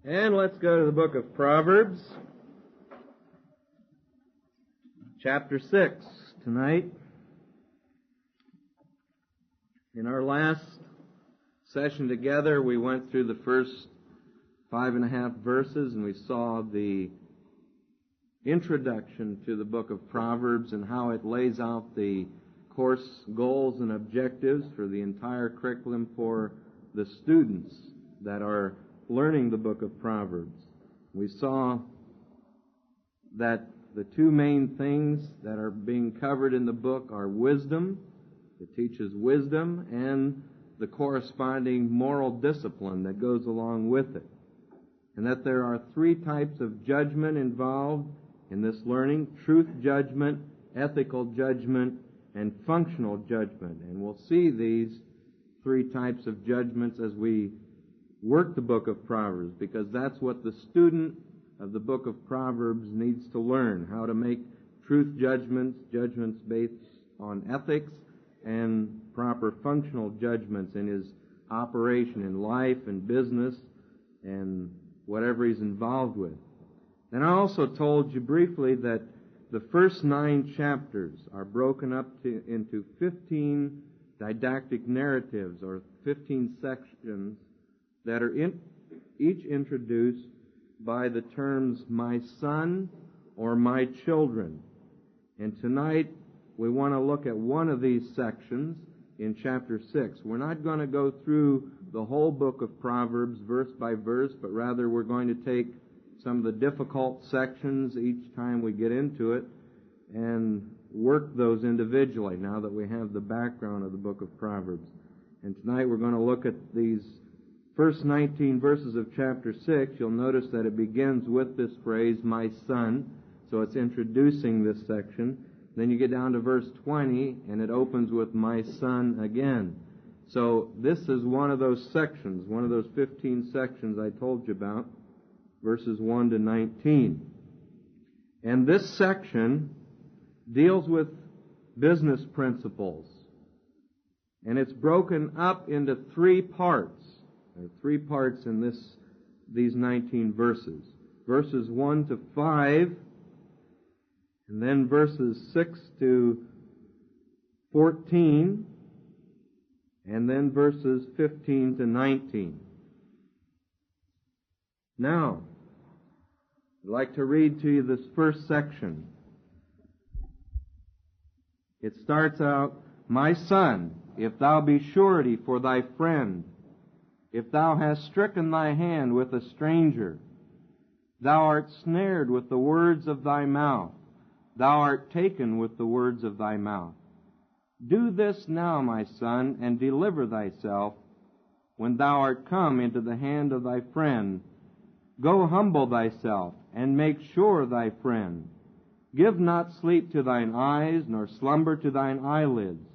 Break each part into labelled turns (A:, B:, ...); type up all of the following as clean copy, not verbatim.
A: And let's go to the book of Proverbs, chapter 6 tonight. In our last session together, we went through the first 5.5 verses, and we saw the introduction to the book of Proverbs and how it lays out the course goals and objectives for the entire curriculum for the students that are learning the book of Proverbs. We saw that the two main things that are being covered in the book are wisdom. It teaches wisdom and the corresponding moral discipline that goes along with it. And that there are 3 types of judgment involved in this learning: truth judgment, ethical judgment, and functional judgment. And we'll see these 3 types of judgments as we work the book of Proverbs, because that's what the student of the book of Proverbs needs to learn: how to make truth judgments, judgments based on ethics, and proper functional judgments in his operation in life and business and whatever he's involved with. And I also told you briefly that the first 9 chapters are broken up into 15 didactic narratives, or 15 sections, that are each introduced by the terms "my son" or "my children." And tonight we want to look at one of these sections in chapter 6. We're not going to go through the whole book of Proverbs verse by verse, but rather we're going to take some of the difficult sections each time we get into it and work those individually, now that we have the background of the book of Proverbs. And tonight we're going to look at these first 19 verses of chapter 6. You'll notice that it begins with this phrase, "my son," so it's introducing this section. Then you get down to verse 20, and it opens with "my son" again. So this is one of those sections, one of those 15 sections I told you about, verses 1 to 19. And this section deals with business principles. And it's broken up into 3 parts. There are 3 parts in these 19 verses. Verses 1 to 5, and then verses 6 to 14, and then verses 15 to 19. Now, I'd like to read to you this first section. It starts out, "My son, if thou be surety for thy friend, if thou hast stricken thy hand with a stranger, thou art snared with the words of thy mouth, thou art taken with the words of thy mouth. Do this now, my son, and deliver thyself. When thou art come into the hand of thy friend, go humble thyself, and make sure thy friend. Give not sleep to thine eyes, nor slumber to thine eyelids.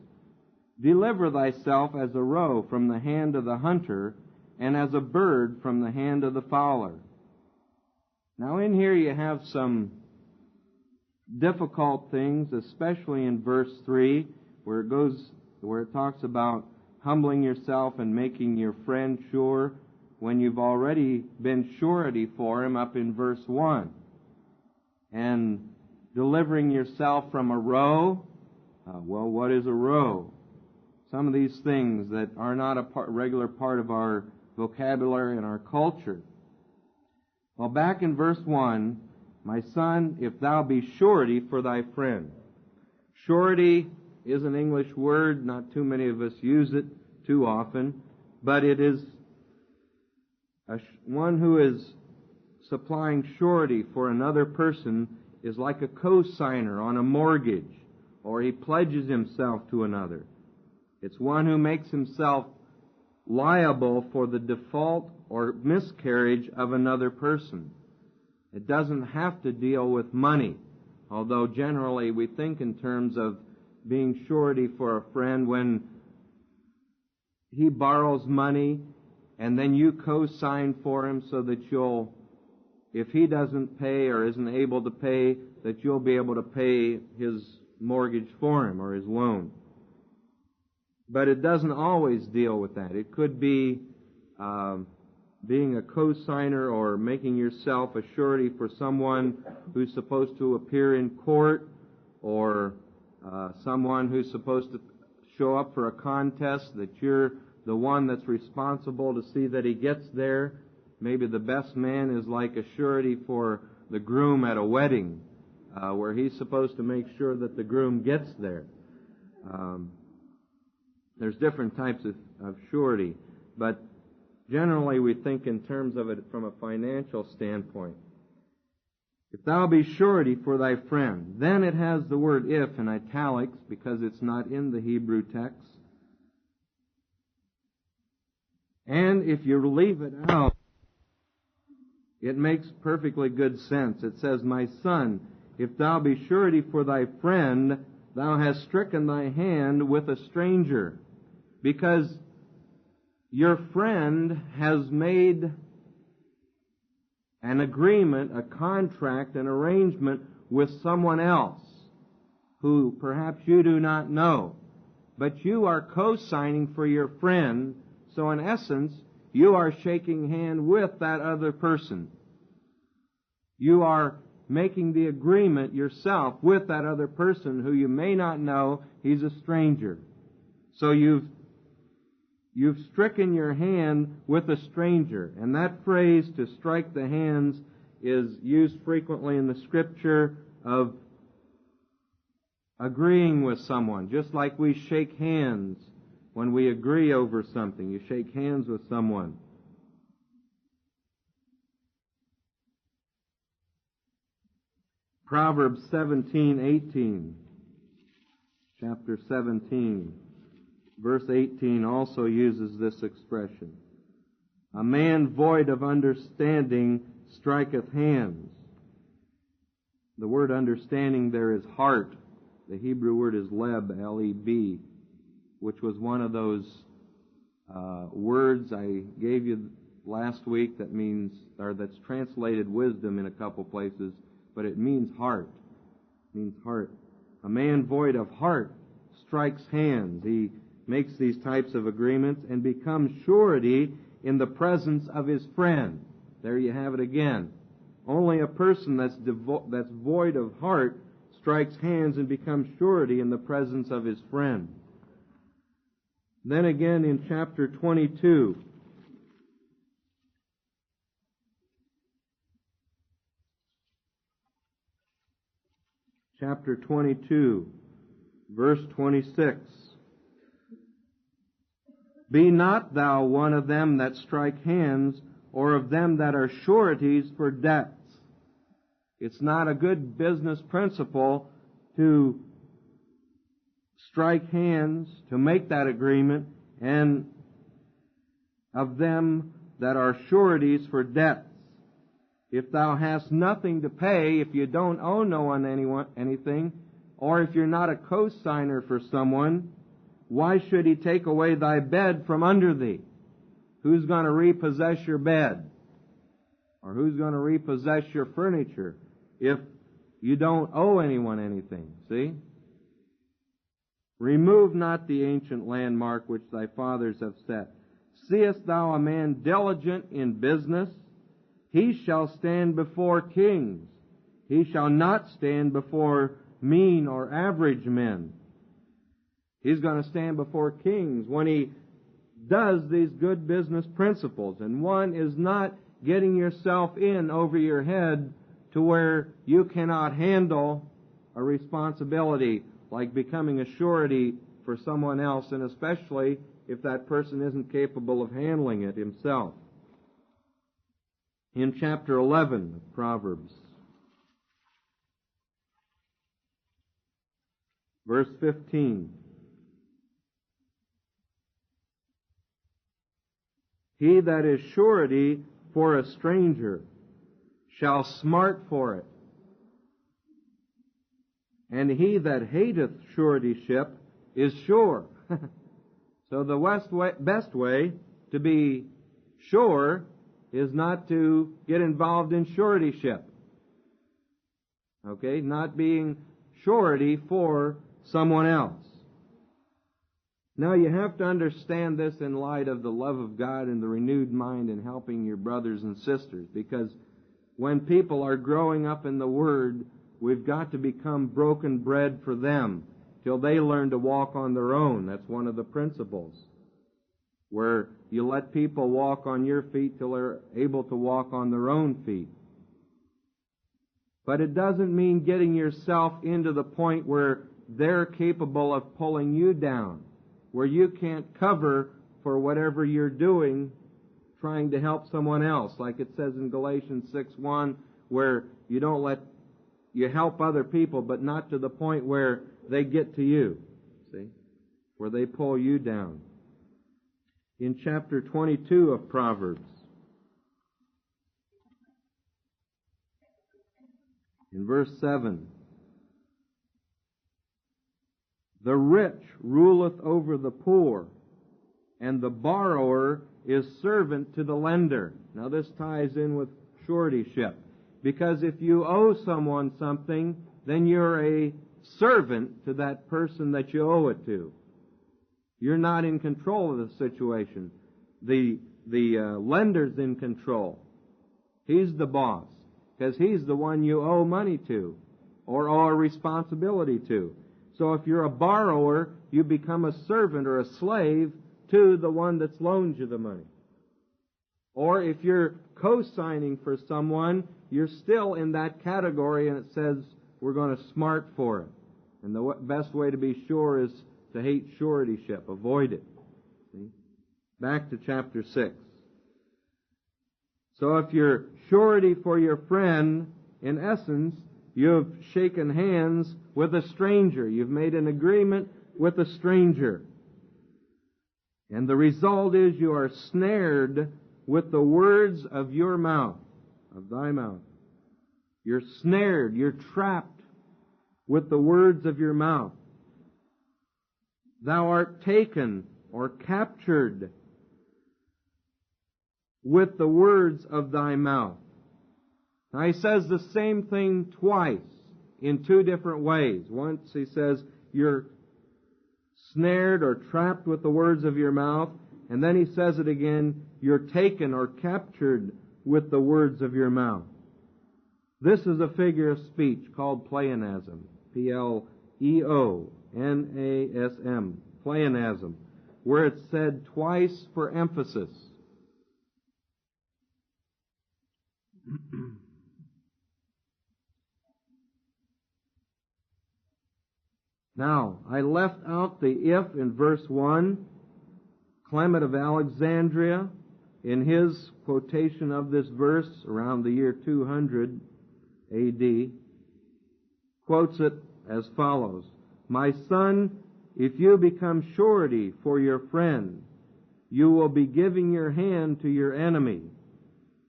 A: Deliver thyself as a roe from the hand of the hunter, and as a bird from the hand of the fowler." Now in here you have some difficult things, especially in verse 3, where it talks about humbling yourself and making your friend sure, when you've already been surety for him up in verse 1. And delivering yourself from a roe. Well, what is a roe? Some of these things that are not a regular part of our vocabulary and our culture. Well, back in verse 1, "My son, if thou be surety for thy friend." Surety is an English word. Not too many of us use it too often, but it is one who is supplying surety for another person is like a co-signer on a mortgage, or he pledges himself to another. It's one who makes himself liable for the default or miscarriage of another person. It doesn't have to deal with money, although generally we think in terms of being surety for a friend when he borrows money and then you co-sign for him so that if he doesn't pay or isn't able to pay, that you'll be able to pay his mortgage for him or his loan. But it doesn't always deal with that. It could be being a co-signer or making yourself a surety for someone who's supposed to appear in court, or someone who's supposed to show up for a contest, that you're the one that's responsible to see that he gets there. Maybe the best man is like a surety for the groom at a wedding, where he's supposed to make sure that the groom gets there. There's different types of surety, but generally we think in terms of it from a financial standpoint. If thou be surety for thy friend, then it has the word if in italics because it's not in the Hebrew text. And if you leave it out, it makes perfectly good sense. It says, my son, if thou be surety for thy friend, thou hast stricken thy hand with a stranger. Because your friend has made an agreement, a contract, an arrangement with someone else who perhaps you do not know. But you are co-signing for your friend, so in essence, you are shaking hand with that other person. You are making the agreement yourself with that other person who you may not know. He's a stranger. So you've stricken your hand with a stranger. And that phrase, to strike the hands, is used frequently in the Scripture of agreeing with someone. Just like we shake hands when we agree over something. You shake hands with someone. Proverbs 17:18, chapter 17, verse 18 also uses this expression. A man void of understanding striketh hands. The word understanding there is heart. The Hebrew word is leb, L-E-B, which was one of those words I gave you last week that means, or that's translated wisdom in a couple places, but it means heart. It means heart. A man void of heart strikes hands. He makes these types of agreements and becomes surety in the presence of his friend. There you have it again. Only a person that's void of heart strikes hands and becomes surety in the presence of his friend. Then again in chapter 22, chapter 22, verse 26. Be not thou one of them that strike hands, or of them that are sureties for debts. It's not a good business principle to strike hands, to make that agreement, and of them that are sureties for debts. If thou hast nothing to pay, if you don't owe no one anything, or if you're not a co-signer for someone, why should he take away thy bed from under thee? Who's going to repossess your bed? Or who's going to repossess your furniture if you don't owe anyone anything? See? Remove not the ancient landmark which thy fathers have set. Seest thou a man diligent in business? He shall stand before kings. He shall not stand before mean or average men. He's going to stand before kings when he does these good business principles. And one is not getting yourself in over your head to where you cannot handle a responsibility like becoming a surety for someone else, and especially if that person isn't capable of handling it himself. In chapter 11 of Proverbs, verse 15, he that is surety for a stranger shall smart for it, and he that hateth suretyship is sure. So the best way to be sure is not to get involved in suretyship. Okay? Not being surety for someone else. Now you have to understand this in light of the love of God and the renewed mind in helping your brothers and sisters, because when people are growing up in the Word, we've got to become broken bread for them till they learn to walk on their own. That's one of the principles, where you let people walk on your feet till they're able to walk on their own feet. But it doesn't mean getting yourself into the point where they're capable of pulling you down, where you can't cover for whatever you're doing trying to help someone else, like it says in Galatians 6:1, where you help other people, but not to the point where they get to you, see, where they pull you down. In chapter 22 of Proverbs, in verse 7, the rich ruleth over the poor, and the borrower is servant to the lender. Now this ties in with suretyship, because if you owe someone something, then you're a servant to that person that you owe it to. You're not in control of the situation. The lender's in control. He's the boss, because he's the one you owe money to or owe a responsibility to. So if you're a borrower, you become a servant or a slave to the one that's loaned you the money. Or if you're co-signing for someone, you're still in that category, and it says we're going to smart for it. And the best way to be sure is to hate suretyship. Avoid it. See? Back to chapter 6. So if you're surety for your friend, in essence, you've shaken hands with a stranger. You've made an agreement with a stranger. And the result is you are snared with the words of your mouth, of thy mouth. You're snared, you're trapped with the words of your mouth. Thou art taken or captured with the words of thy mouth. Now he says the same thing twice in two different ways. Once he says you're snared or trapped with the words of your mouth, and then he says it again, you're taken or captured with the words of your mouth. This is a figure of speech called pleonasm, P-L-E-O-N-A-S-M, pleonasm, where it's said twice for emphasis. Now, I left out the if in verse 1. Clement of Alexandria, in his quotation of this verse around the year 200 A.D., quotes it as follows: My son, if you become surety for your friend, you will be giving your hand to your enemy,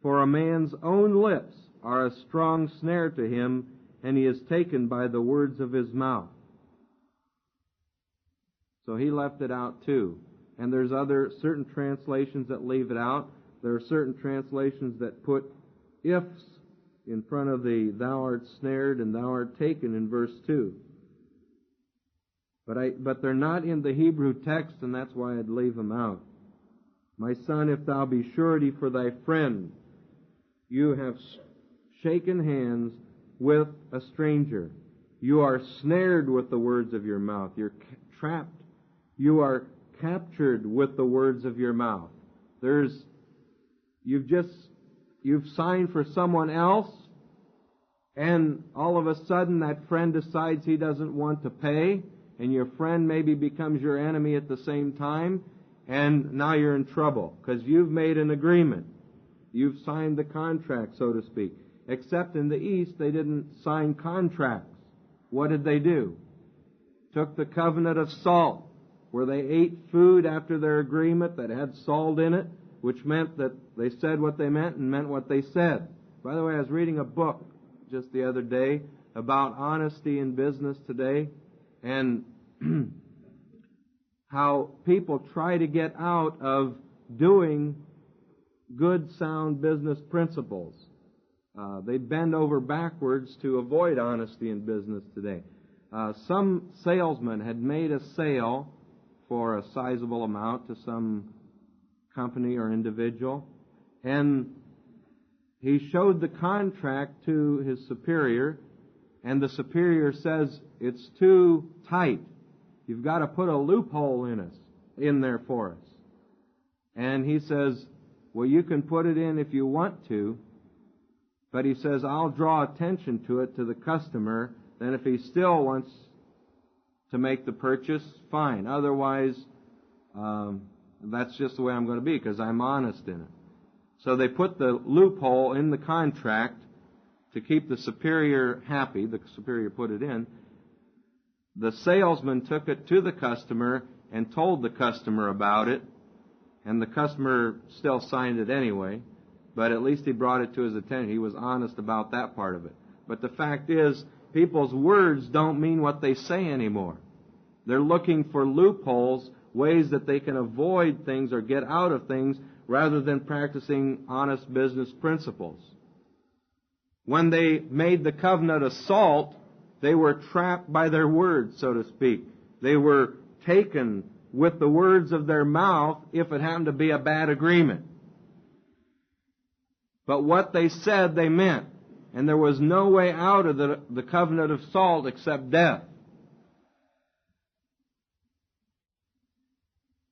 A: for a man's own lips are a strong snare to him, and he is taken by the words of his mouth. So he left it out too. And there's certain translations that leave it out. There are certain translations that put ifs in front of the thou art snared and thou art taken in verse 2. But they're not in the Hebrew text, and that's why I'd leave them out. My son, if thou be surety for thy friend, you have shaken hands with a stranger. You are snared with the words of your mouth. You're trapped. You are captured with the words of your mouth. You've signed for someone else, and all of a sudden that friend decides he doesn't want to pay, and your friend maybe becomes your enemy at the same time, and now you're in trouble because you've made an agreement. You've signed the contract, so to speak. Except in the East, they didn't sign contracts. What did they do? Took the covenant of salt, where they ate food after their agreement that had salt in it, which meant that they said what they meant and meant what they said. By the way, I was reading a book just the other day about honesty in business today, and how people try to get out of doing good, sound business principles. They bend over backwards to avoid honesty in business today. Some salesman had made a sale for a sizable amount to some company or individual. And he showed the contract to his superior, and the superior says, it's too tight. You've got to put a loophole in there for us. And he says, well, you can put it in if you want to, but he says, I'll draw attention to it to the customer. Then if he still wants to make the purchase, fine. Otherwise, that's just the way I'm going to be, because I'm honest in it. So they put the loophole in the contract to keep the superior happy. The superior put it in. The salesman took it to the customer and told the customer about it, and the customer still signed it anyway, but at least he brought it to his attention. He was honest about that part of it. But the fact is, people's words don't mean what they say anymore. They're looking for loopholes, ways that they can avoid things or get out of things, rather than practicing honest business principles. When they made the covenant of salt, they were trapped by their words, so to speak. They were taken with the words of their mouth if it happened to be a bad agreement. But what they said, they meant. And there was no way out of the covenant of salt except death.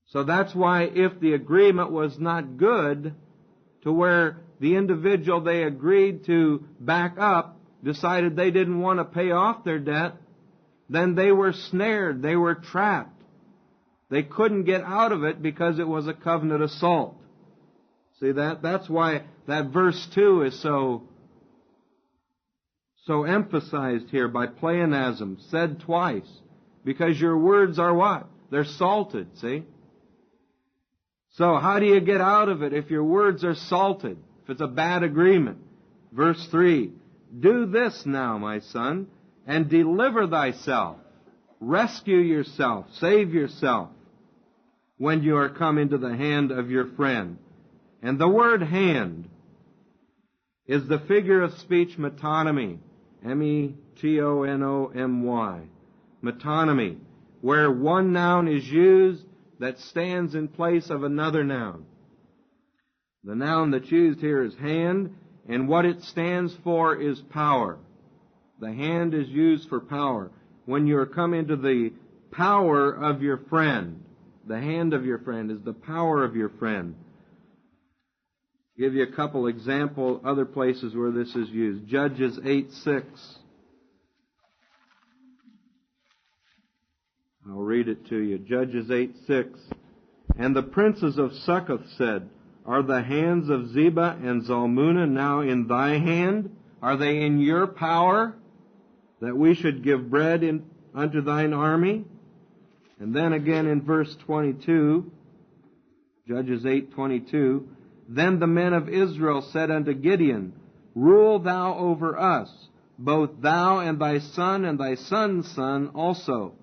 A: So that's why if the agreement was not good, to where the individual they agreed to back up decided they didn't want to pay off their debt, then they were snared, they were trapped. They couldn't get out of it because it was a covenant of salt. See that? That's why that verse 2 is so emphasized here by pleonasm, said twice. Because your words are what? They're salted, see? So how do you get out of it if your words are salted? If it's a bad agreement? Verse 3, do this now, my son, and deliver thyself. Rescue yourself. Save yourself when you are come into the hand of your friend. And the word hand is the figure of speech metonymy. M-E-T-O-N-O-M-Y. Metonymy. Where one noun is used that stands in place of another noun. The noun that's used here is hand, and what it stands for is power. The hand is used for power. When you are come into the power of your friend, the hand of your friend is the power of your friend. Give you a couple example other places where this is used. Judges 8:6. I'll read it to you. Judges 8:6. And the princes of Succoth said, are the hands of Zebah and Zalmunna now in thy hand? Are they in your power, that we should give bread unto thine army? And then again in verse 22, Judges 8:22, then the men of Israel said unto Gideon, rule thou over us, both thou and thy son and thy son's son also,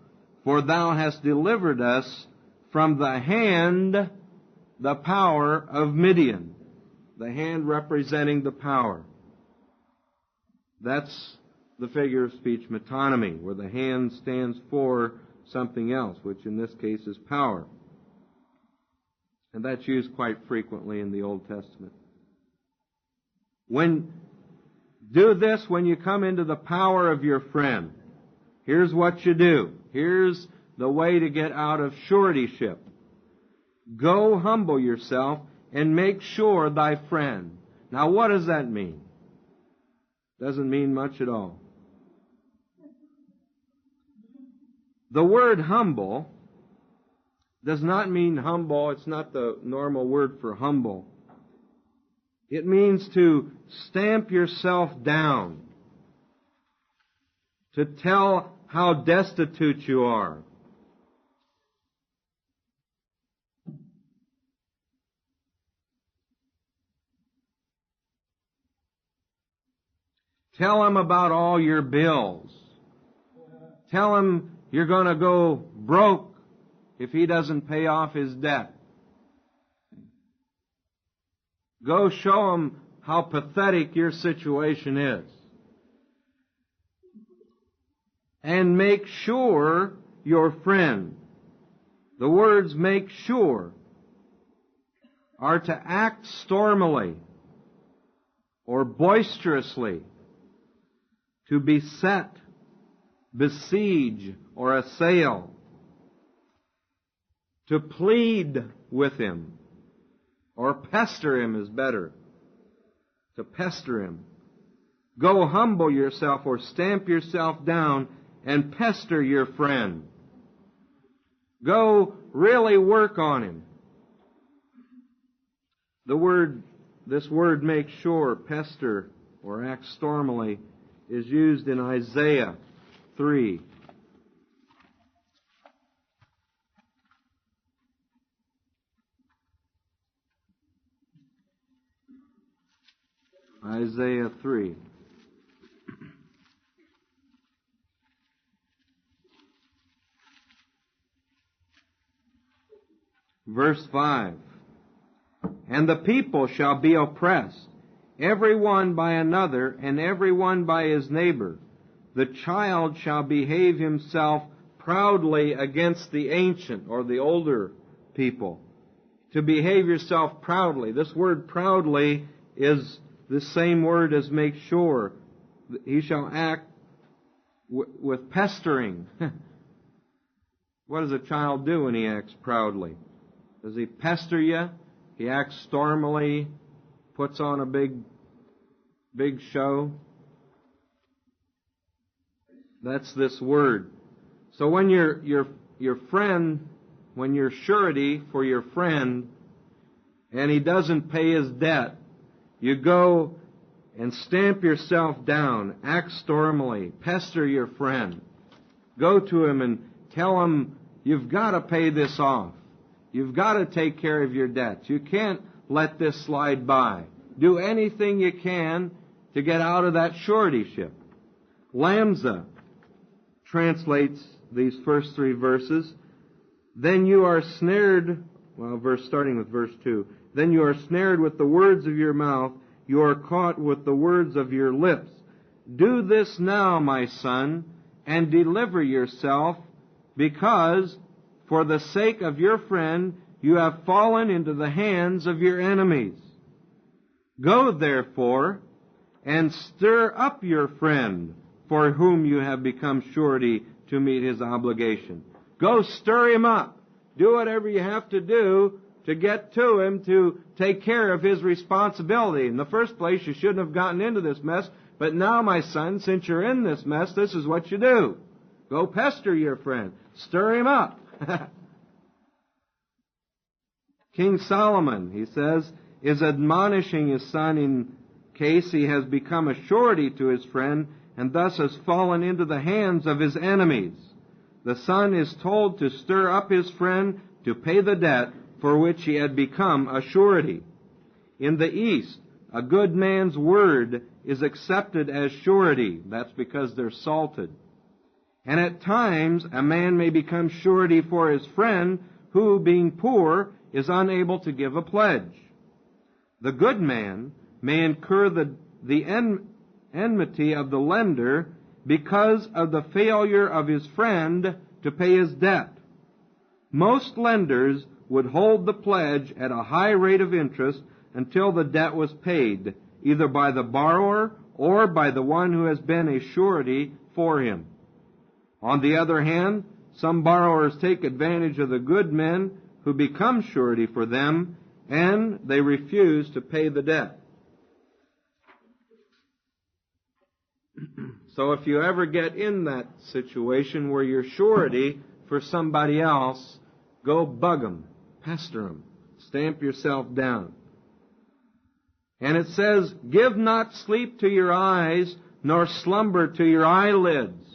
A: for thou hast delivered us from the hand, the power of Midian. The hand representing the power. That's the figure of speech metonymy, where the hand stands for something else, which in this case is power. And that's used quite frequently in the Old Testament. Do this when you come into the power of your friend. Here's what you do. Here's the way to get out of suretyship. Go humble yourself and make sure thy friend. Now what does that mean? Doesn't mean much at all. The word humble does not mean humble. It's not the normal word for humble. It means to stamp yourself down. To tell how destitute you are. Tell him about all your bills. Tell him you're going to go broke if he doesn't pay off his debt. Go show him how pathetic your situation is. And make sure your friend The words make sure are to act stormily or boisterously, to beset, besiege, or assail, to plead with him, or pester him is better, to pester him. Go humble yourself or stamp yourself down and pester your friend. Go really work on him. This word make sure, pester, or act stormily, is used in Isaiah 3. Isaiah 3. Verse 5. And the people shall be oppressed, every one by another, and every one by his neighbor. The child shall behave himself proudly against the ancient, or the older people. To behave yourself proudly. This word proudly is the same word as make sure. He shall act with pestering. What does a child do when he acts proudly? Does he pester you? He acts stormily, puts on a big show. That's this word. So when your friend, when you're surety for your friend, and he doesn't pay his debt, you go and stamp yourself down, act stormily, pester your friend. Go to him and tell him, you've got to pay this off. You've got to take care of your debts. You can't let this slide by. Do anything you can to get out of that suretyship. Lamsa translates these first three verses. Then you are snared, starting with verse 2. Then you are snared with the words of your mouth. You are caught with the words of your lips. Do this now, my son, and deliver yourself, because for the sake of your friend, you have fallen into the hands of your enemies. Go, therefore, and stir up your friend, for whom you have become surety to meet his obligation. Go stir him up. Do whatever you have to do to get to him to take care of his responsibility. In the first place, you shouldn't have gotten into this mess, but now, my son, since you're in this mess, this is what you do. Go pester your friend. Stir him up. King Solomon, he says, is admonishing his son in case he has become a surety to his friend and thus has fallen into the hands of his enemies. The son is told to stir up his friend to pay the debt for which he had become a surety. In the East, a good man's word is accepted as surety. That's because they're salted. And at times, a man may become surety for his friend who, being poor, is unable to give a pledge. The good man may incur the enmity of the lender because of the failure of his friend to pay his debt. Most lenders would hold the pledge at a high rate of interest until the debt was paid, either by the borrower or by the one who has been a surety for him. On the other hand, some borrowers take advantage of the good men who become surety for them, and they refuse to pay the debt. So if you ever get in that situation where you're surety for somebody else, go bug them, pester them, stamp yourself down. And it says, give not sleep to your eyes, nor slumber to your eyelids.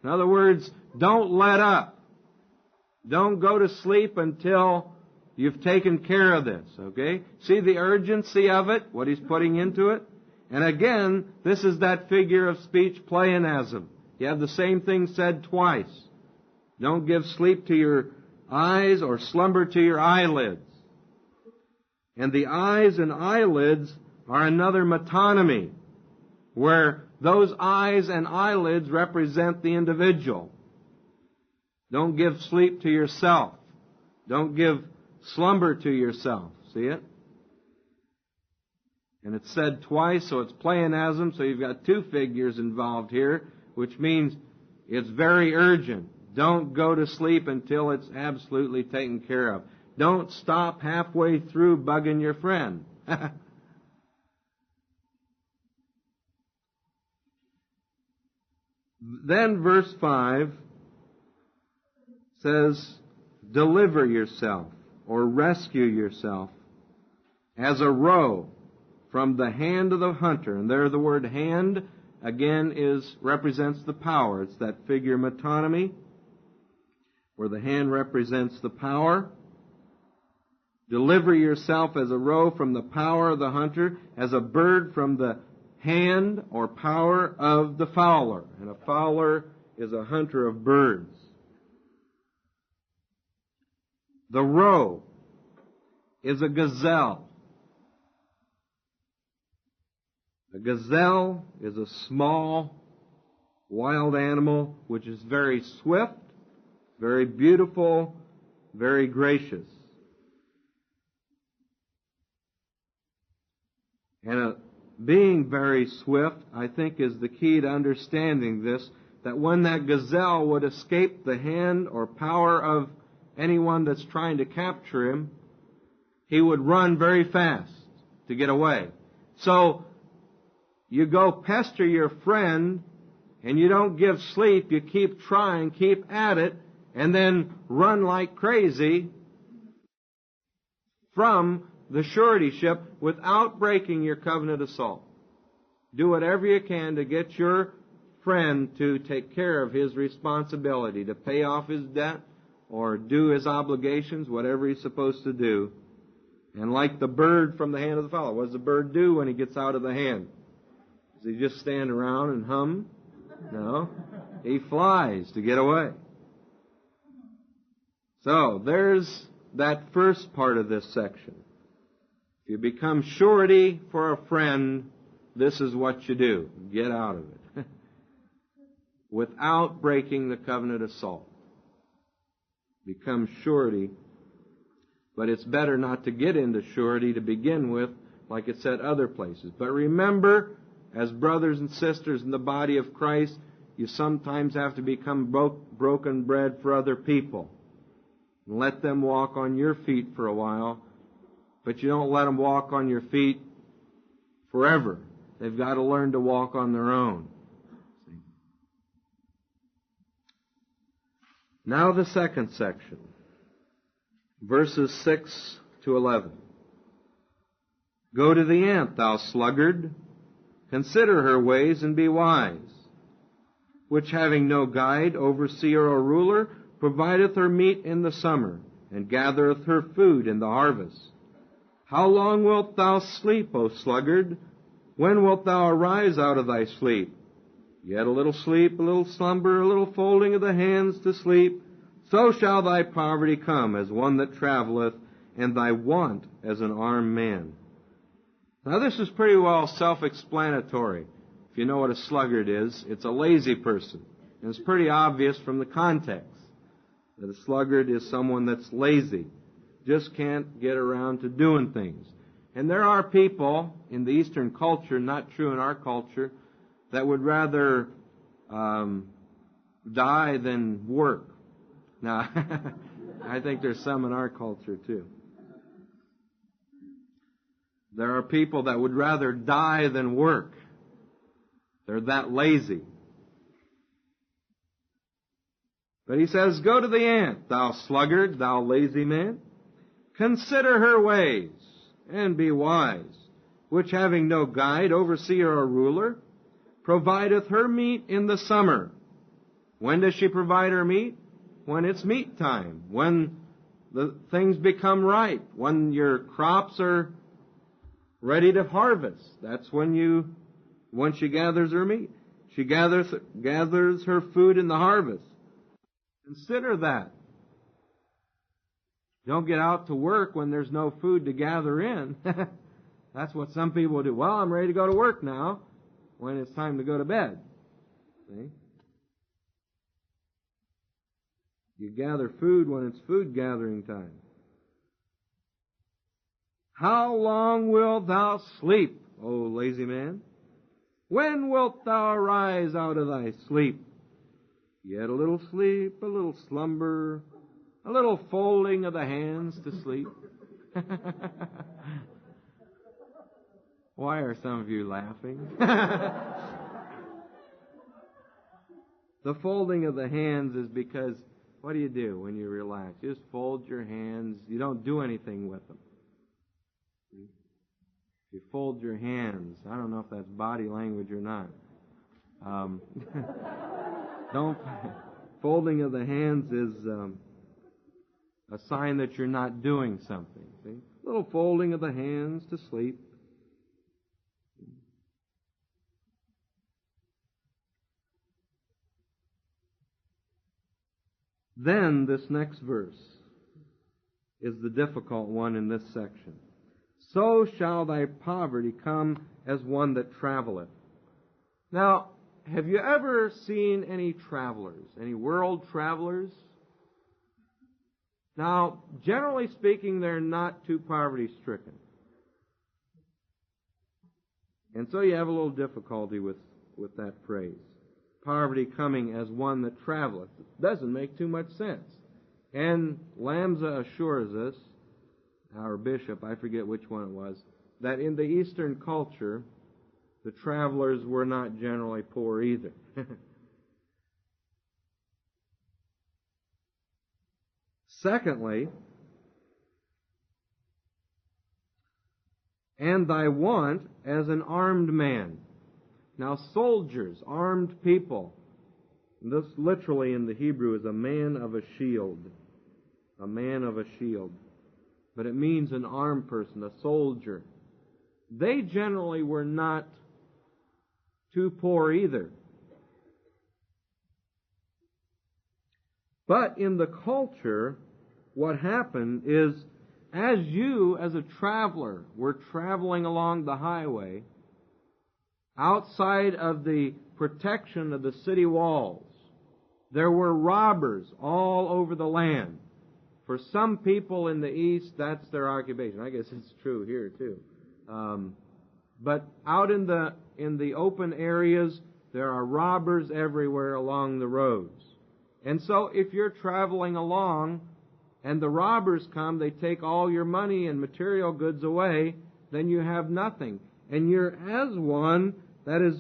A: In other words, don't let up. Don't go to sleep until you've taken care of this, okay? See the urgency of it, what he's putting into it? And again, this is that figure of speech pleonasm. You have the same thing said twice. Don't give sleep to your eyes or slumber to your eyelids. And the eyes and eyelids are another metonymy, where those eyes and eyelids represent the individual. Don't give sleep to yourself. Don't give slumber to yourself. See it? And it's said twice, so it's pleonasm, so you've got two figures involved here, which means it's very urgent. Don't go to sleep until it's absolutely taken care of. Don't stop halfway through bugging your friend. Then verse 5 says, deliver yourself or rescue yourself as a roe from the hand of the hunter. And there the word hand again represents the power. It's that figure metonymy, where the hand represents the power. Deliver yourself as a roe from the power of the hunter, as a bird from the hand or power of the fowler. And a fowler is a hunter of birds. The roe is a gazelle. A gazelle is a small wild animal which is very swift, very beautiful, very gracious. And being very swift, I think, is the key to understanding this, that when that gazelle would escape the hand or power of anyone that's trying to capture him, he would run very fast to get away. So, you go pester your friend, and you don't give sleep, you keep trying, keep at it, and then run like crazy from the suretyship without breaking your covenant of salt. Do whatever you can to get your friend to take care of his responsibility, to pay off his debt or do his obligations, whatever he's supposed to do. And like the bird from the hand of the fowler, what does the bird do when he gets out of the hand? Does he just stand around and hum? No. He flies to get away. So, there's that first part of this section. If you become surety for a friend, this is what you do. Get out of it. Without breaking the covenant of salt. Become surety. But it's better not to get into surety to begin with, like it said other places. But remember, as brothers and sisters in the body of Christ, you sometimes have to become broken bread for other people. And let them walk on your feet for a while. But you don't let them walk on your feet forever. They've got to learn to walk on their own. Now the second section. Verses 6 to 11. Go to the ant, thou sluggard. Consider her ways and be wise. Which having no guide, overseer, or ruler, provideth her meat in the summer, and gathereth her food in the harvest. How long wilt thou sleep, O sluggard? When wilt thou arise out of thy sleep? Yet a little sleep, a little slumber, a little folding of the hands to sleep. So shall thy poverty come as one that travelleth, and thy want as an armed man. Now this is pretty well self-explanatory. If you know what a sluggard is, it's a lazy person. And it's pretty obvious from the context that a sluggard is someone that's lazy. Just can't get around to doing things. And there are people in the Eastern culture, not true in our culture, that would rather die than work. Now, I think there's some in our culture too. There are people that would rather die than work. They're that lazy. But he says, go to the ant, thou sluggard, thou lazy man. Consider her ways, and be wise, which having no guide, overseer, or ruler, provideth her meat in the summer. When does she provide her meat? When it's meat time, when the things become ripe, when your crops are ready to harvest. That's when she gathers her meat. She gathers her food in the harvest. Consider that. Don't get out to work when there's no food to gather in. That's what some people do. Well, I'm ready to go to work now, when it's time to go to bed. See? You gather food when it's food gathering time. How long wilt thou sleep, O lazy man? When wilt thou arise out of thy sleep? Yet a little sleep, a little slumber, a little folding of the hands to sleep. Why are some of you laughing? The folding of the hands is because, what do you do when you relax? You just fold your hands. You don't do anything with them. You fold your hands. I don't know if that's body language or not. Folding of the hands is a sign that you're not doing something. See? A little folding of the hands to sleep. Then this next verse is the difficult one in this section. So shall thy poverty come as one that traveleth. Now, have you ever seen any travelers, any world travelers? Now, generally speaking, they're not too poverty-stricken. And so you have a little difficulty with that phrase. Poverty coming as one that traveleth. It doesn't make too much sense. And Lamsa assures us, our bishop, I forget which one it was, that in the Eastern culture, the travelers were not generally poor either. Secondly, and thy want as an armed man. Now, soldiers, armed people, this literally in the Hebrew is a man of a shield. A man of a shield. But it means an armed person, a soldier. They generally were not too poor either. But in the culture, what happened is, as you, as a traveler, were traveling along the highway, outside of the protection of the city walls, there were robbers all over the land. For some people in the East, that's their occupation. I guess it's true here too. But out in the open areas, there are robbers everywhere along the roads. And so if you're traveling along and the robbers come, they take all your money and material goods away, then you have nothing. And you're as one that is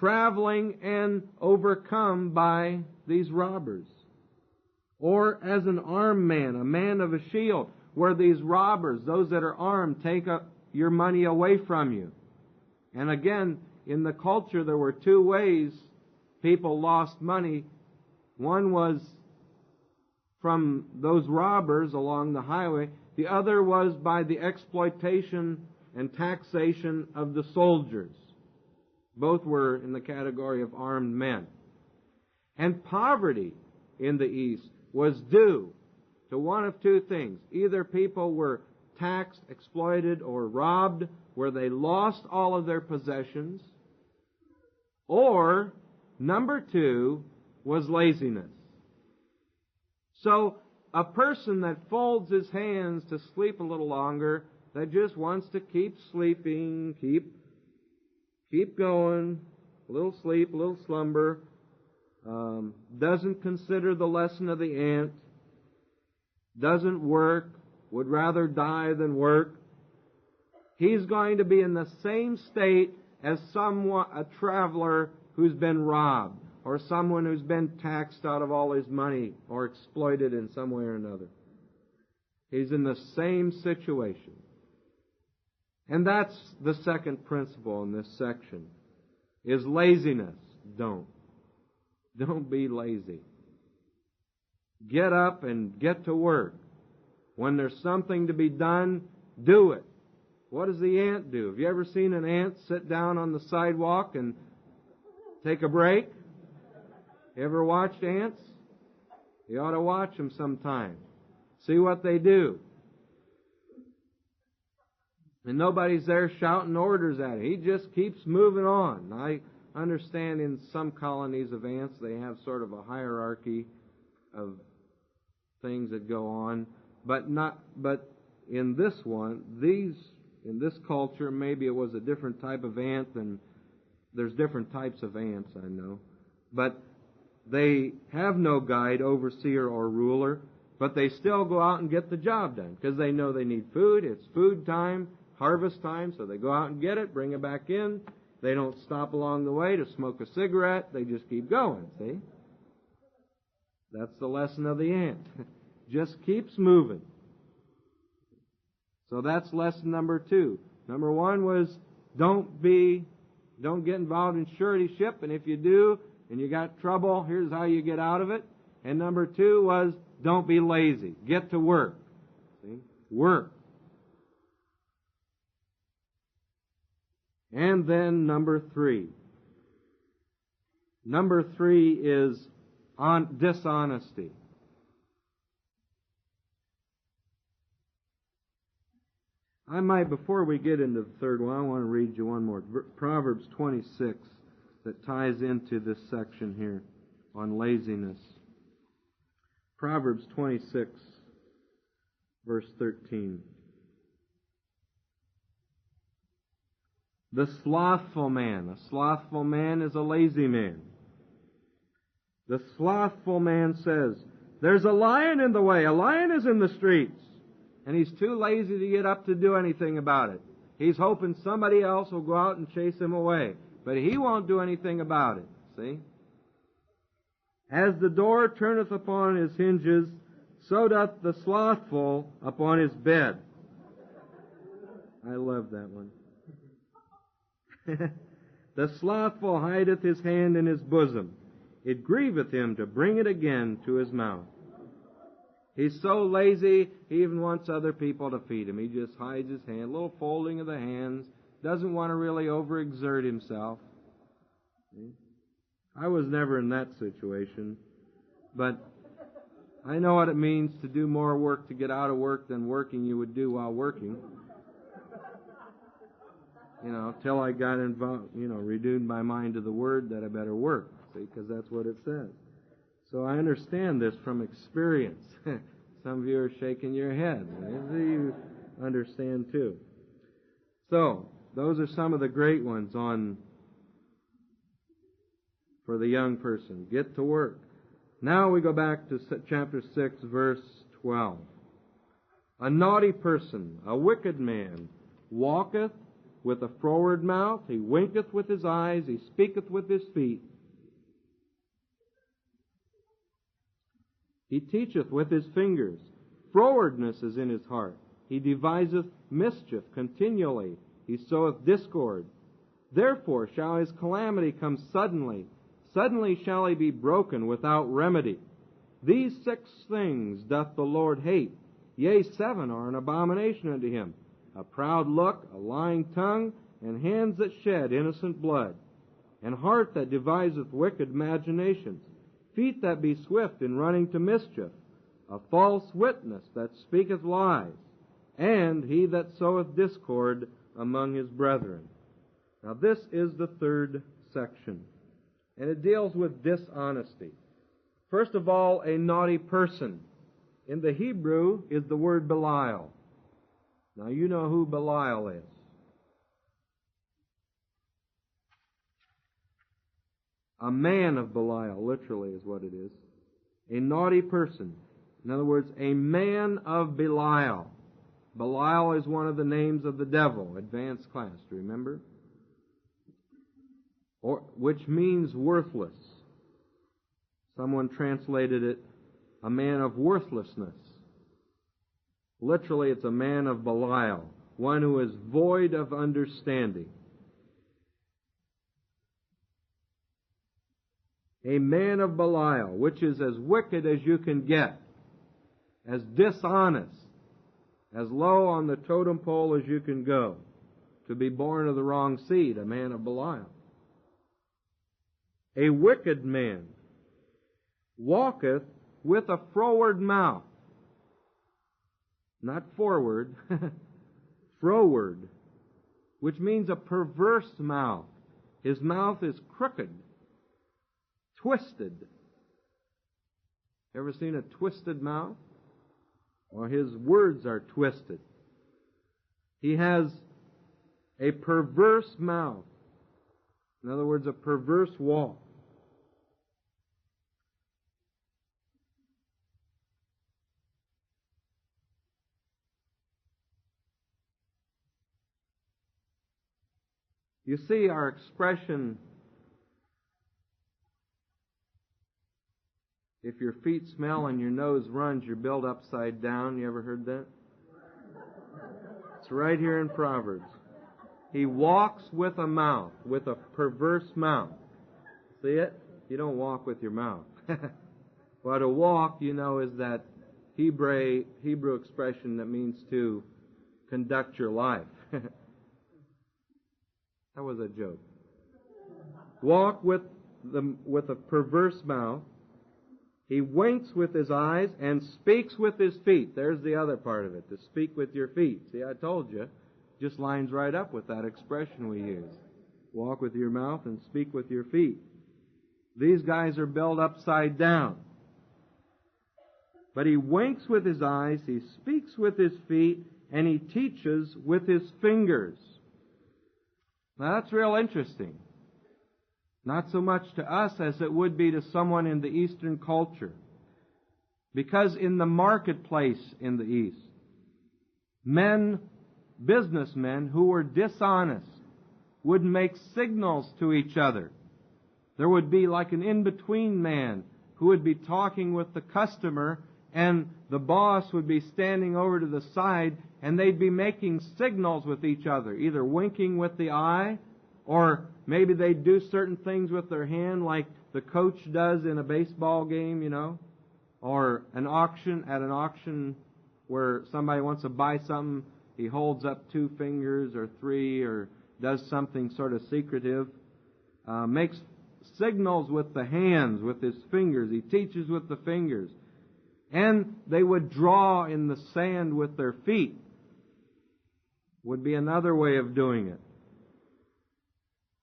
A: traveling and overcome by these robbers. Or as an armed man, a man of a shield, where these robbers, those that are armed, take your money away from you. And again, in the culture, there were two ways people lost money. One was from those robbers along the highway. The other was by the exploitation and taxation of the soldiers. Both were in the category of armed men. And poverty in the East was due to one of two things. Either people were taxed, exploited, or robbed, where they lost all of their possessions, or, number two, was laziness. So, a person that folds his hands to sleep a little longer, that just wants to keep sleeping, keep going, a little sleep, a little slumber, doesn't consider the lesson of the ant, doesn't work, would rather die than work, he's going to be in the same state as a traveler who's been robbed, or someone who's been taxed out of all his money, or exploited in some way or another. He's in the same situation. And that's the second principle in this section, is laziness. Don't be lazy. Get up and get to work. When there's something to be done, do it. What does the ant do? Have you ever seen an ant sit down on the sidewalk and take a break? You ever watched ants? You ought to watch them sometime. See what they do. And nobody's there shouting orders at him. He just keeps moving on. I understand in some colonies of ants they have sort of a hierarchy of things that go on, but in this one, in this culture, maybe it was a different type of ant than, there's different types of ants, I know, but they have no guide, overseer, or ruler, but they still go out and get the job done, because they know they need food. It's food time, harvest time, so they go out and get it, bring it back in. They don't stop along the way to smoke a cigarette. They just keep going, see? That's the lesson of the ant. Just keeps moving. So that's lesson number 2. Number 1 was don't get involved in suretyship, and if you do, and you got trouble, here's how you get out of it. And number 2 was don't be lazy. Get to work. See? Work. And then number 3. Number 3 is dishonesty. I might, before we get into the third one, I want to read you one more. Proverbs 26 that ties into this section here on laziness. Proverbs 26, verse 13. The slothful man. A slothful man is a lazy man. The slothful man says, there's a lion in the way. A lion is in the streets. And he's too lazy to get up to do anything about it. He's hoping somebody else will go out and chase him away. But he won't do anything about it. See? As the door turneth upon his hinges, so doth the slothful upon his bed. I love that one. The slothful hideth his hand in his bosom. It grieveth him to bring it again to his mouth. He's so lazy, he even wants other people to feed him. He just hides his hand, a little folding of the hands, doesn't want to really overexert himself. See? I was never in that situation, but I know what it means to do more work to get out of work than working you would do while working. Till I got involved, renewed my mind to the Word that I better work, see, because that's what it says. So I understand this from experience. Some of you are shaking your head. You understand too. So, those are some of the great ones for the young person. Get to work. Now we go back to chapter 6, verse 12. A naughty person, a wicked man, walketh with a froward mouth, he winketh with his eyes, he speaketh with his feet. He teacheth with his fingers. Frowardness is in his heart. He deviseth mischief continually. He soweth discord. Therefore shall his calamity come suddenly. Suddenly shall he be broken without remedy. These 6 things doth the Lord hate. Yea, 7 are an abomination unto him. A proud look, a lying tongue, and hands that shed innocent blood. And heart that deviseth wicked imaginations. Feet that be swift in running to mischief, a false witness that speaketh lies, and he that soweth discord among his brethren. Now this is the third section, and it deals with dishonesty. First of all, a naughty person. In the Hebrew is the word Belial. Now you know who Belial is. A man of Belial, literally is what it is. A naughty person. In other words, a man of Belial. Belial is one of the names of the devil, advanced class, do you remember? Which means worthless. Someone translated it, a man of worthlessness. Literally, it's a man of Belial, one who is void of understanding. A man of Belial, which is as wicked as you can get, as dishonest, as low on the totem pole as you can go, to be born of the wrong seed, a man of Belial. A wicked man walketh with a froward mouth. Not forward, froward, which means a perverse mouth. His mouth is crooked, twisted. Ever seen a twisted mouth? or his words are twisted. He has a perverse mouth. In other words, a perverse walk. You see, our expression, if your feet smell and your nose runs, you're built upside down. You ever heard that? It's right here in Proverbs. He walks with a mouth, with a perverse mouth. See it? You don't walk with your mouth. Well, to walk, you know, is that Hebrew expression that means to conduct your life. That was a joke. Walk with a perverse mouth. He winks with his eyes and speaks with his feet. There's the other part of it, to speak with your feet. See, I told you. Just lines right up with that expression we use. Walk with your mouth and speak with your feet. These guys are built upside down. But he winks with his eyes, he speaks with his feet, and he teaches with his fingers. Now that's real interesting. Not so much to us as it would be to someone in the Eastern culture. Because in the marketplace in the East, businessmen who were dishonest would make signals to each other. There would be like an in-between man who would be talking with the customer, and the boss would be standing over to the side, and they'd be making signals with each other, either winking with the eye, or maybe they'd do certain things with their hand like the coach does in a baseball game, you know, or at an auction where somebody wants to buy something, he holds up 2 fingers or 3 or does something sort of secretive, makes signals with the hands, with his fingers. He teaches with the fingers. And they would draw in the sand with their feet. Would be another way of doing it.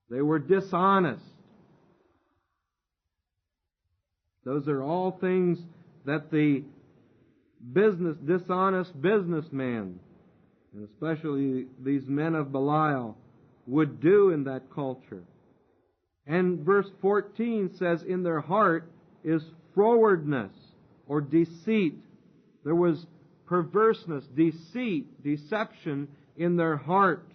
A: They were dishonest. Those are all things that the dishonest businessman, and especially these men of Belial, would do in that culture. And verse 14 says, in their heart is frowardness or deceit. There was perverseness, deceit, deception in their heart.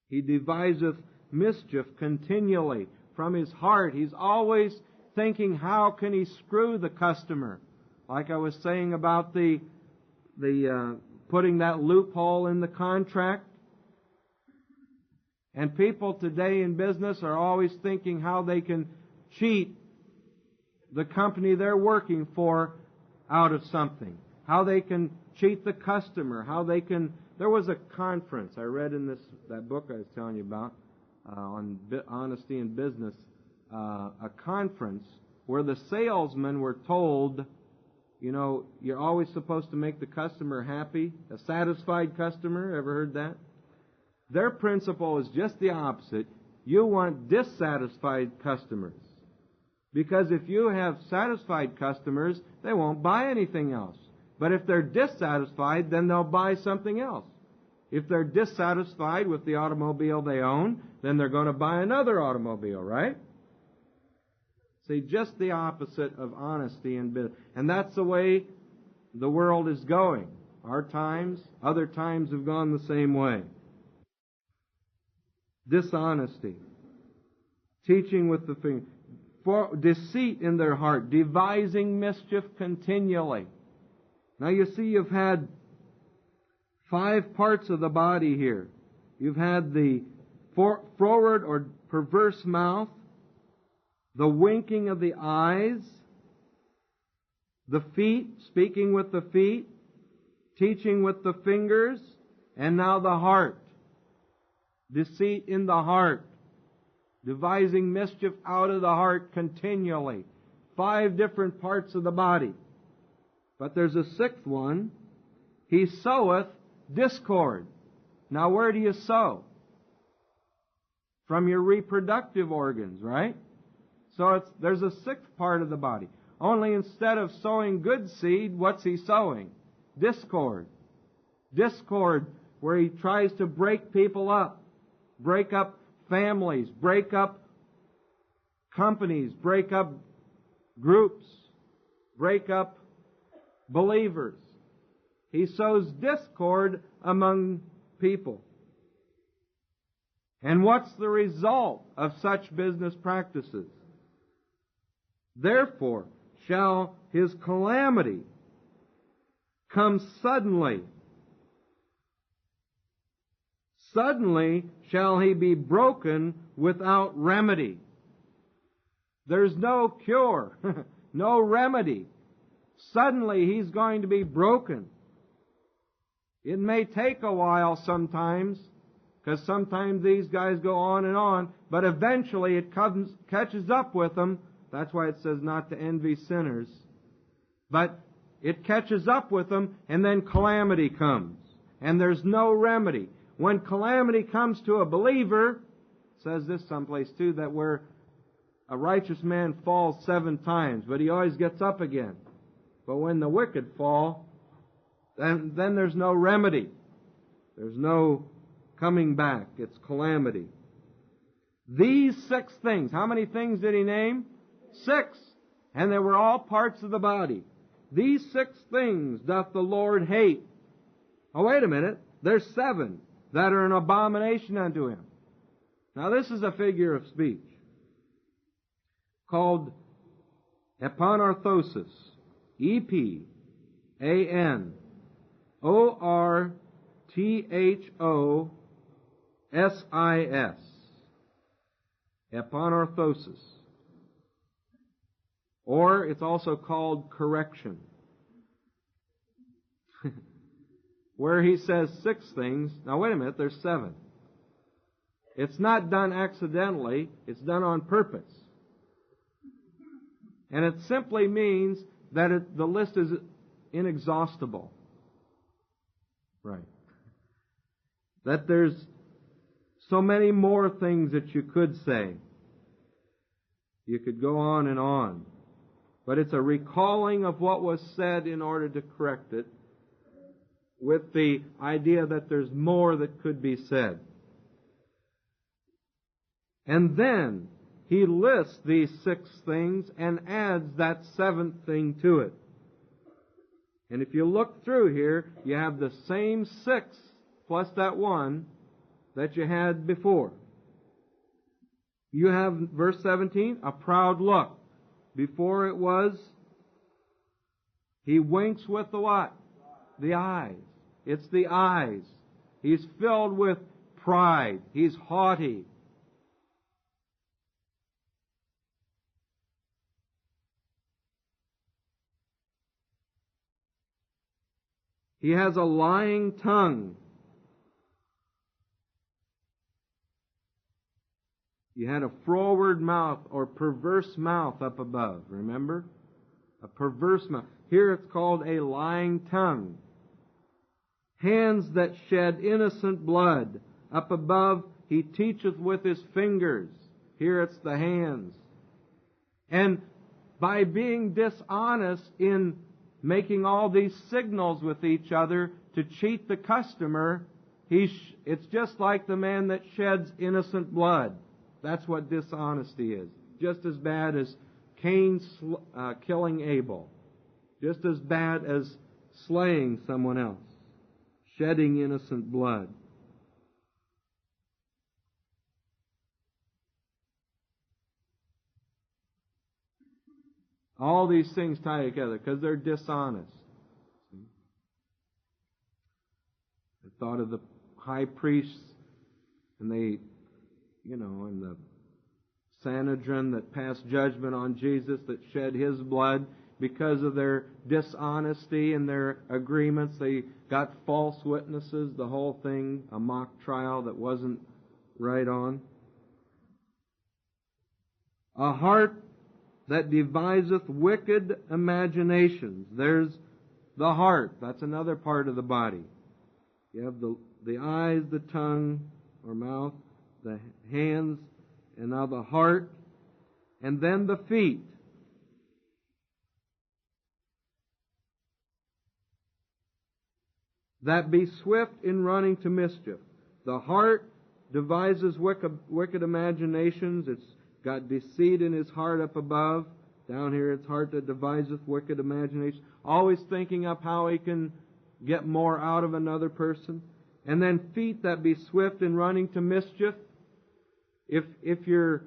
A: He deviseth mischief continually. From his heart, he's always thinking, how can he screw the customer? Like I was saying about the putting that loophole in the contract. And people today in business are always thinking how they can cheat the company they're working for out of something. How they can cheat the customer. How they can... There was a conference I read in that book I was telling you about on honesty in business. A conference where the salesmen were told, you know, you're always supposed to make the customer happy. A satisfied customer. Ever heard that? Their principle is just the opposite. You want dissatisfied customers. Because if you have satisfied customers, they won't buy anything else. But if they're dissatisfied, then they'll buy something else. If they're dissatisfied with the automobile they own, then they're going to buy another automobile, right? See, just the opposite of honesty in business. And that's the way the world is going. Our times, other times have gone the same way. Dishonesty. Teaching with the finger. Deceit in their heart. Devising mischief continually. Now you see you've had 5 parts of the body here. You've had the froward or perverse mouth, the winking of the eyes, the feet, speaking with the feet, teaching with the fingers, and now the heart. Deceit in the heart. Devising mischief out of the heart continually. 5 different parts of the body. But there's a 6th one. He soweth discord. Now where do you sow? From your reproductive organs, right? So there's a 6th part of the body. Only instead of sowing good seed, what's he sowing? Discord. Discord, where he tries to break people up. Break up families. Break up companies. Break up groups. Break up believers. He sows discord among people. And what's the result of such business practices? Therefore shall his calamity come suddenly. Suddenly shall he be broken without remedy. There's no cure, no remedy. Suddenly he's going to be broken. It may take a while sometimes, because sometimes these guys go on, but eventually it catches up with them. That's why it says not to envy sinners. But it catches up with them, and then calamity comes. And there's no remedy. When calamity comes to a believer, it says this someplace too, that where a righteous man falls 7 times, but he always gets up again. But when the wicked fall, then there's no remedy. There's no coming back. It's calamity. These 6 things. How many things did he name? 6. And they were all parts of the body. These 6 things doth the Lord hate. Oh, wait a minute. There's 7 that are an abomination unto Him. Now this is a figure of speech called epanorthosis. E-P-A-N-O-R-T-H-O-S-I-S. Epanorthosis. Or it's also called correction. Where he says 6 things. Now wait a minute, there's 7. It's not done accidentally, it's done on purpose. And it simply means that the list is inexhaustible. Right. That there's so many more things that you could say. You could go on. But it's a recalling of what was said in order to correct it, with the idea that there's more that could be said. And then he lists these 6 things and adds that 7th thing to it. And if you look through here, you have the same 6 plus that 1 that you had before. You have, verse 17, a proud look. Before it was, he winks with the what? The eyes. It's the eyes. He's filled with pride. He's haughty. He has a lying tongue. You had a froward mouth or perverse mouth up above, remember? A perverse mouth. Here it's called a lying tongue. Hands that shed innocent blood. Up above, he teacheth with his fingers. Here it's the hands. And by being dishonest in making all these signals with each other to cheat the customer, it's just like the man that sheds innocent blood. That's what dishonesty is. Just as bad as Cain killing Abel. Just as bad as slaying someone else. Shedding innocent blood. All these things tie together because they're dishonest. I thought of the high priests and and the Sanhedrin that passed judgment on Jesus, that shed His blood because of their dishonesty and their agreements. They got false witnesses, the whole thing, a mock trial that wasn't right on. A heart that deviseth wicked imaginations. There's the heart. That's another part of the body. You have the eyes, the tongue or mouth, the hands, and now the heart, and then the feet. that be swift in running to mischief. The heart devises wicked imaginations. It's got deceit in his heart up above. Down here, it's heart that deviseth wicked imaginations. Always thinking up how he can get more out of another person. And then feet that be swift in running to mischief. If you're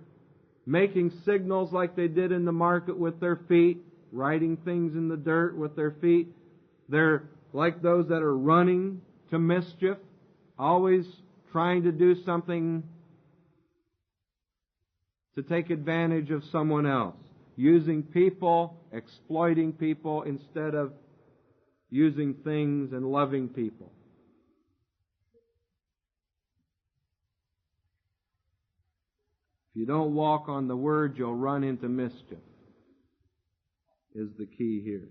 A: making signals like they did in the market with their feet, writing things in the dirt with their feet, they're like those that are running to mischief, always trying to do something to take advantage of someone else, using people, exploiting people instead of using things and loving people. If you don't walk on the Word, you'll run into mischief, is the key here.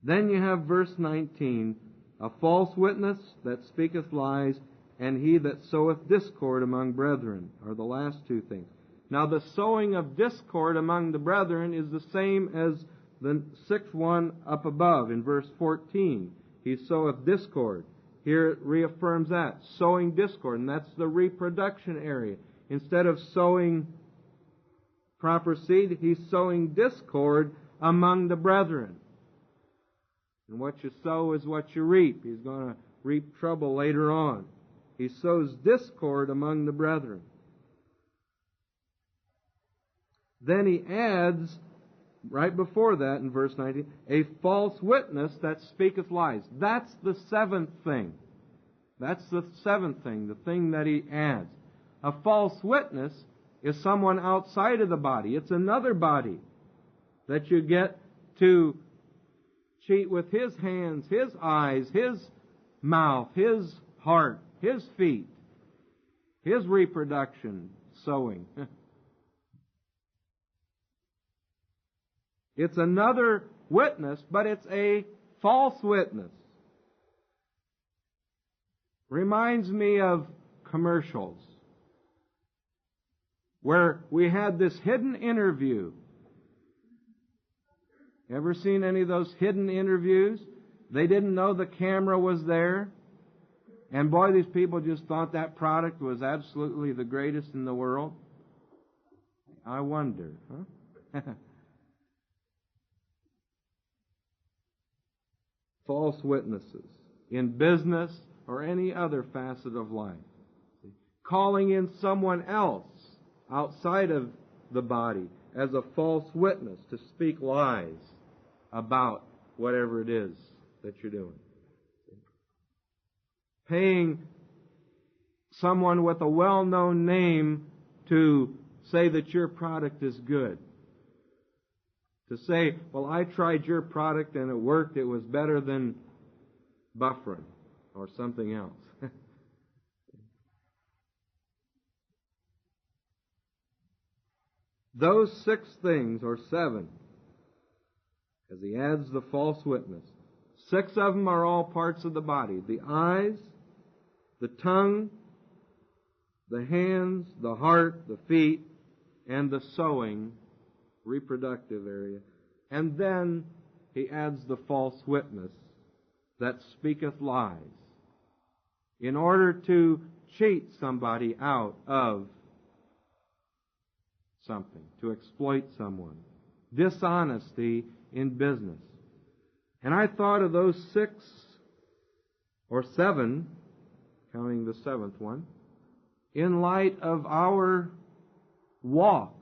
A: Then you have verse 19, a false witness that speaketh lies, and he that soweth discord among brethren, are the last two things. Now the sowing of discord among the brethren is the same as the sixth one up above in verse 14. He soweth discord. Here it reaffirms that, sowing discord, and that's the reproduction area. Instead of sowing proper seed, he's sowing discord among the brethren. And what you sow is what you reap. He's going to reap trouble later on. He sows discord among the brethren. Then he adds, right before that in verse 19, a false witness that speaketh lies. That's the seventh thing. That's the seventh thing, the thing that he adds. A false witness is someone outside of the body. It's another body that you get to cheat with his hands, his eyes, his mouth, his heart, his feet, his reproduction, sowing. It's another witness, but it's a false witness. Reminds me of commercials where we had this hidden interview. Ever seen any of those hidden interviews? They didn't know the camera was there. And boy, these people just thought that product was absolutely the greatest in the world. I wonder, huh? False witnesses in business or any other facet of life. Calling in someone else outside of the body as a false witness to speak lies about whatever it is that you're doing. Paying someone with a well-known name to say that your product is good. To say, well, I tried your product and it worked, it was better than Bufferin or something else. Those 6 things, or 7, as he adds the false witness, 6 of them are all parts of the body. The eyes, the tongue, the hands, the heart, the feet, and the sowing, reproductive area. And then he adds the false witness that speaketh lies in order to cheat somebody out of something, to exploit someone. Dishonesty in business. And I thought of those 6 or 7, counting the 7th one, in light of our walk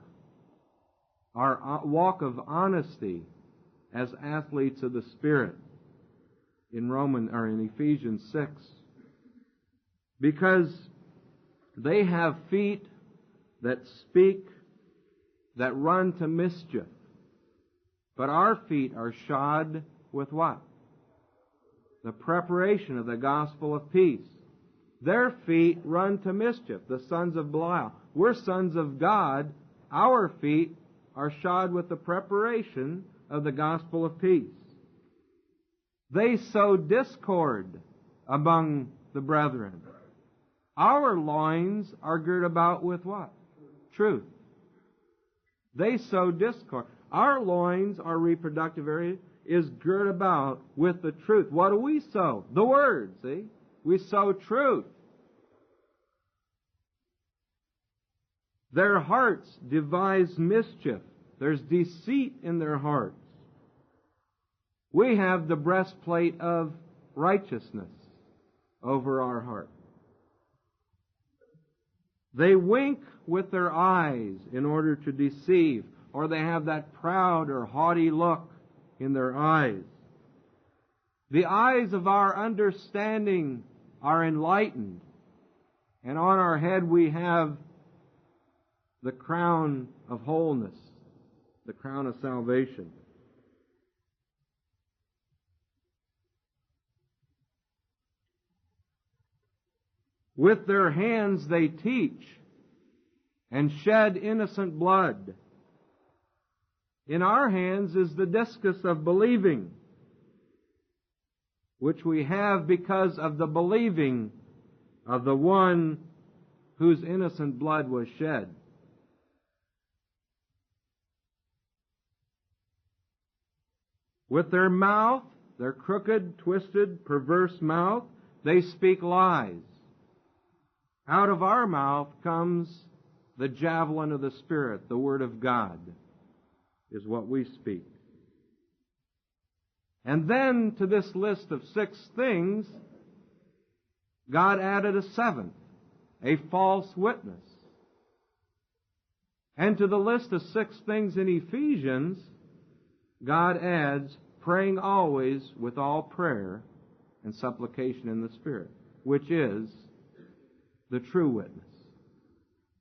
A: of honesty as athletes of the Spirit in Ephesians 6. Because they have feet that speak, that run to mischief. But our feet are shod with what? The preparation of the gospel of peace. Their feet run to mischief, the sons of Belial. We're sons of God. Our feet are shod with the preparation of the gospel of peace. They sow discord among the brethren. Our loins are girt about with what? Truth. They sow discord. Our loins are reproductive area. is girt about with the truth. What do we sow? The Word, see? We sow truth. Their hearts devise mischief. There's deceit in their hearts. We have the breastplate of righteousness over our heart. They wink with their eyes in order to deceive, or they have that proud or haughty look in their eyes. The eyes of our understanding are enlightened, and on our head we have the crown of wholeness, the crown of salvation. With their hands they teach and shed innocent blood. In our hands is the discus of believing, which we have because of the believing of the one whose innocent blood was shed. With their mouth, their crooked, twisted, perverse mouth, they speak lies. Out of our mouth comes the javelin of the Spirit, the Word of God, is what we speak. And then to this list of 6 things, God added a 7th, a false witness. And to the list of 6 things in Ephesians, God adds praying always with all prayer and supplication in the Spirit, which is the true witness.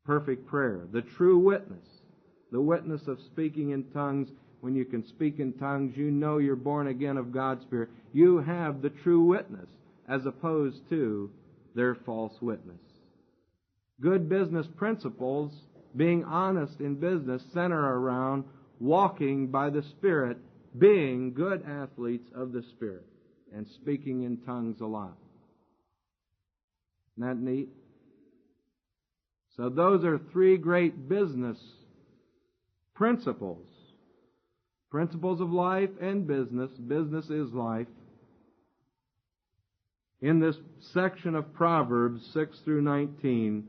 A: Perfect prayer. The true witness. The witness of speaking in tongues. When you can speak in tongues, you know you're born again of God's Spirit. You have the true witness, as opposed to their false witness. Good business principles, being honest in business, center around walking by the Spirit, being good athletes of the Spirit, and speaking in tongues a lot. Isn't that neat? So those are 3 great business principles. Principles of life and business. Business is life. In this section of Proverbs 6 through 19,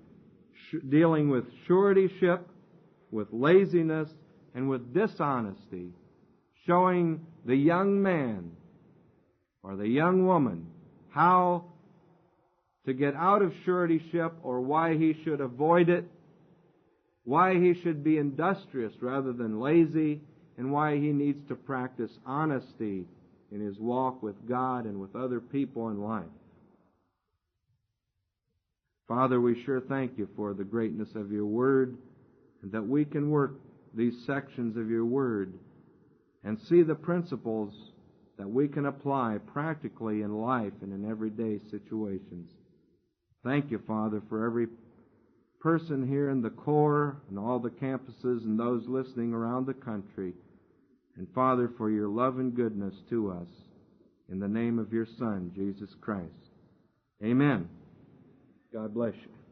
A: dealing with suretyship, with laziness, and with dishonesty, showing the young man or the young woman how to get out of suretyship, or why he should avoid it, why he should be industrious rather than lazy, and why he needs to practice honesty in his walk with God and with other people in life. Father, we sure thank you for the greatness of your Word, and that we can work these sections of your Word and see the principles that we can apply practically in life and in everyday situations. Thank you, Father, for every person here in the core and all the campuses and those listening around the country. And Father, for your love and goodness to us. In the name of your Son, Jesus Christ. Amen. God bless you.